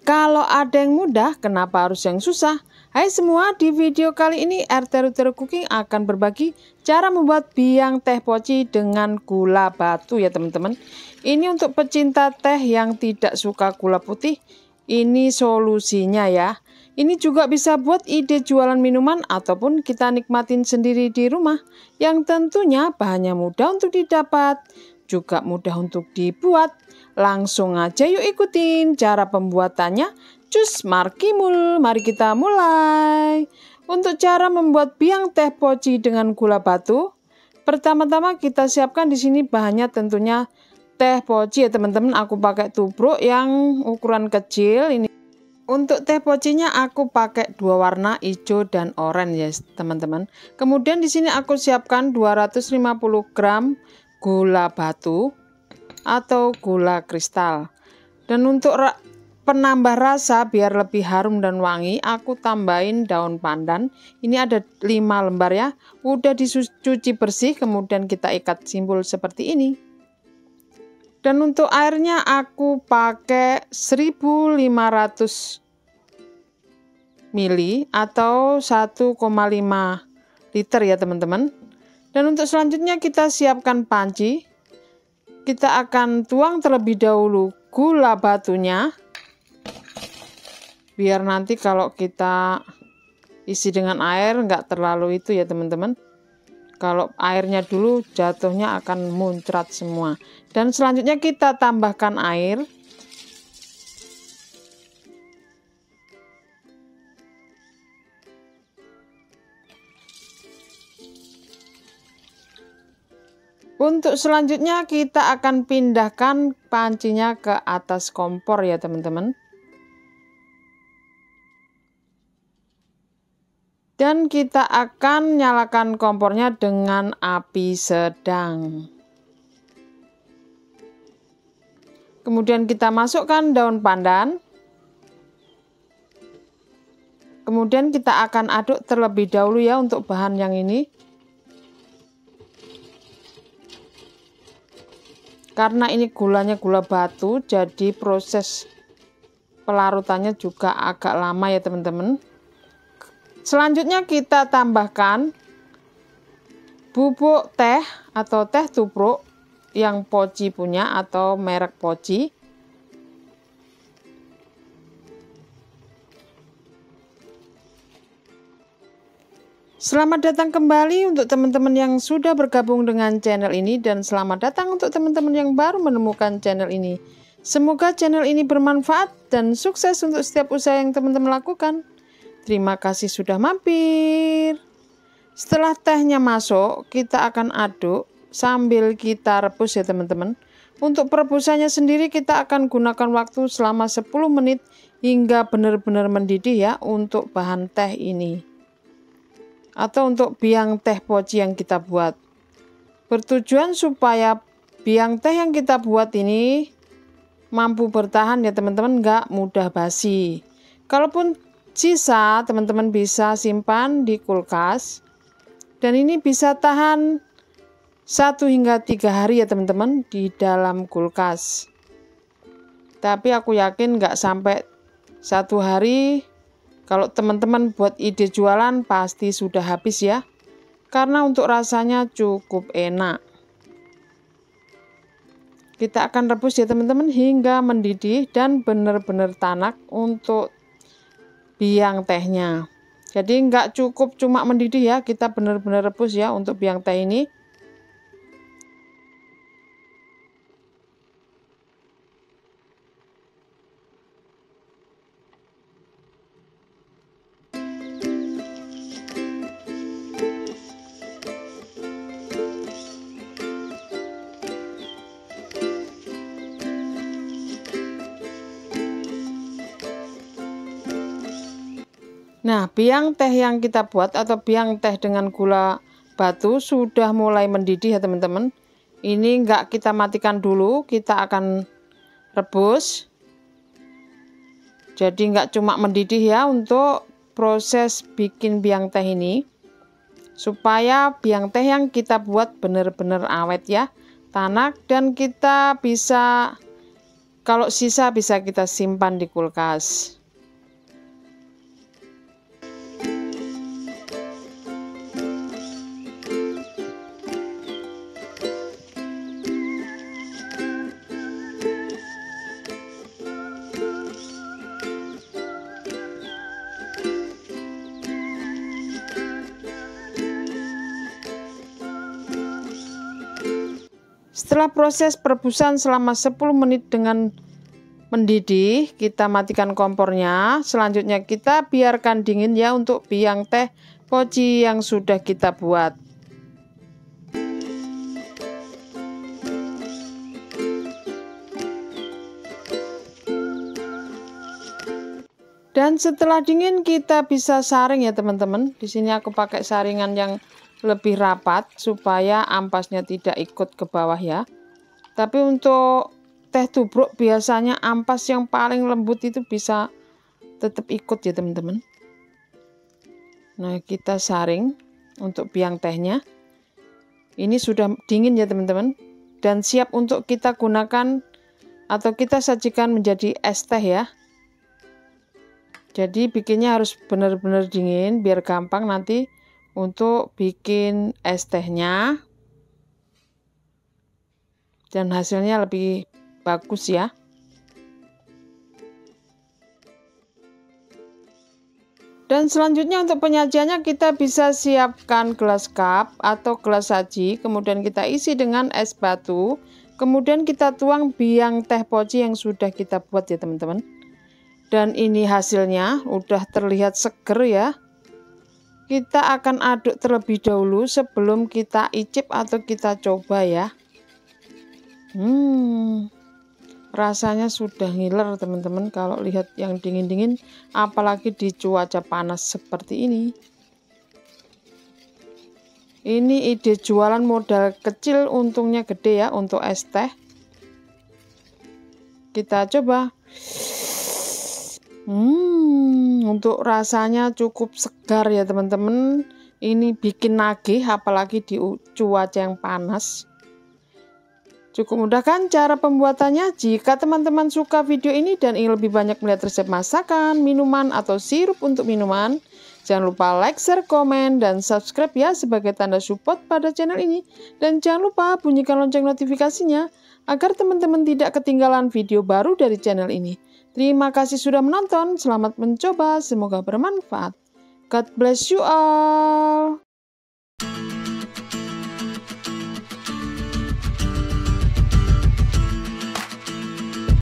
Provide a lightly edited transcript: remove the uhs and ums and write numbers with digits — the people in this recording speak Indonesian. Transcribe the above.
Kalau ada yang mudah, kenapa harus yang susah? Hai semua, di video kali ini RT Rutero Cooking akan berbagi cara membuat biang teh poci dengan gula batu ya teman-teman. Ini untuk pecinta teh yang tidak suka gula putih, ini solusinya ya. Ini juga bisa buat ide jualan minuman ataupun kita nikmatin sendiri di rumah. Yang tentunya bahannya mudah untuk didapat, juga mudah untuk dibuat. Langsung aja yuk ikutin cara pembuatannya. Cus markimul, mari kita mulai. Untuk cara membuat biang teh poci dengan gula batu, pertama-tama kita siapkan di sini bahannya tentunya teh poci ya teman-teman. Aku pakai tubruk yang ukuran kecil ini. Untuk teh pocinya aku pakai dua warna, hijau dan oranye ya teman-teman. Kemudian di sini aku siapkan 250 gram gula batu atau gula kristal. Dan untuk penambah rasa biar lebih harum dan wangi, aku tambahin daun pandan. Ini ada 5 lembar ya. Udah dicuci bersih, kemudian kita ikat simpul seperti ini. Dan untuk airnya aku pakai 1500 ml atau 1,5 liter ya teman-teman. Dan untuk selanjutnya kita siapkan panci. Kita akan tuang terlebih dahulu gula batunya, biar nanti kalau kita isi dengan air nggak terlalu itu ya teman-teman. Kalau airnya dulu jatuhnya akan muncrat semua. Dan selanjutnya kita tambahkan air. Untuk selanjutnya kita akan pindahkan pancinya ke atas kompor ya teman-teman. Dan kita akan nyalakan kompornya dengan api sedang. Kemudian kita masukkan daun pandan. Kemudian kita akan aduk terlebih dahulu ya untuk bahan yang ini. Karena ini gulanya gula batu, jadi proses pelarutannya juga agak lama ya teman-teman. Selanjutnya kita tambahkan bubuk teh atau teh tubruk yang poci punya atau merek poci. Selamat datang kembali untuk teman-teman yang sudah bergabung dengan channel ini, dan selamat datang untuk teman-teman yang baru menemukan channel ini. Semoga channel ini bermanfaat dan sukses untuk setiap usaha yang teman-teman lakukan. Terima kasih sudah mampir. Setelah tehnya masuk, kita akan aduk sambil kita rebus ya teman-teman. Untuk perebusannya sendiri kita akan gunakan waktu selama 10 menit hingga benar-benar mendidih ya untuk bahan teh ini. Atau untuk biang teh poci yang kita buat. Bertujuan supaya biang teh yang kita buat ini mampu bertahan ya teman-teman, nggak mudah basi. Kalaupun sisa, teman-teman bisa simpan di kulkas. Dan ini bisa tahan 1 hingga 3 hari ya teman-teman di dalam kulkas. Tapi aku yakin nggak sampai 1 hari. Kalau teman-teman buat ide jualan pasti sudah habis ya. Karena untuk rasanya cukup enak. Kita akan rebus ya teman-teman hingga mendidih dan benar-benar tanak untuk biang tehnya. Jadi nggak cukup cuma mendidih ya, kita benar-benar rebus ya untuk biang teh ini. Nah, biang teh yang kita buat atau biang teh dengan gula batu sudah mulai mendidih ya teman-teman. Ini enggak kita matikan dulu, kita akan rebus. Jadi enggak cuma mendidih ya untuk proses bikin biang teh ini. Supaya biang teh yang kita buat benar-benar awet ya, tanak, dan kita bisa Kalau sisa bisa kita simpan di kulkas. Setelah proses perebusan selama 10 menit dengan mendidih, kita matikan kompornya. Selanjutnya kita biarkan dingin ya untuk biang teh poci yang sudah kita buat. Dan setelah dingin kita bisa saring ya teman-teman. Di sini aku pakai saringan yang lebih rapat supaya ampasnya tidak ikut ke bawah ya. Tapi untuk teh tubruk biasanya ampas yang paling lembut itu bisa tetap ikut ya teman-teman. Nah, kita saring untuk biang tehnya. Ini sudah dingin ya teman-teman, dan siap untuk kita gunakan atau kita sajikan menjadi es teh ya. Jadi bikinnya harus benar-benar dingin biar gampang nanti untuk bikin es tehnya dan hasilnya lebih bagus ya. Dan selanjutnya untuk penyajiannya kita bisa siapkan gelas cup atau gelas saji, kemudian kita isi dengan es batu, kemudian kita tuang biang teh poci yang sudah kita buat ya teman-teman. Dan ini hasilnya udah terlihat seger ya. Kita akan aduk terlebih dahulu sebelum kita icip atau kita coba ya. Rasanya sudah ngiler teman-teman kalau lihat yang dingin-dingin, apalagi di cuaca panas seperti ini. Ini ide jualan modal kecil, untungnya gede ya untuk es teh. Kita coba. Untuk rasanya cukup segar ya teman-teman. Ini bikin nagih apalagi di cuaca yang panas. Cukup mudah kan cara pembuatannya? Jika teman-teman suka video ini dan ingin lebih banyak melihat resep masakan, minuman, atau sirup untuk minuman, jangan lupa like, share, komen, dan subscribe ya sebagai tanda support pada channel ini. Dan jangan lupa bunyikan lonceng notifikasinya agar teman-teman tidak ketinggalan video baru dari channel ini. Terima kasih sudah menonton, selamat mencoba, semoga bermanfaat. God bless you all.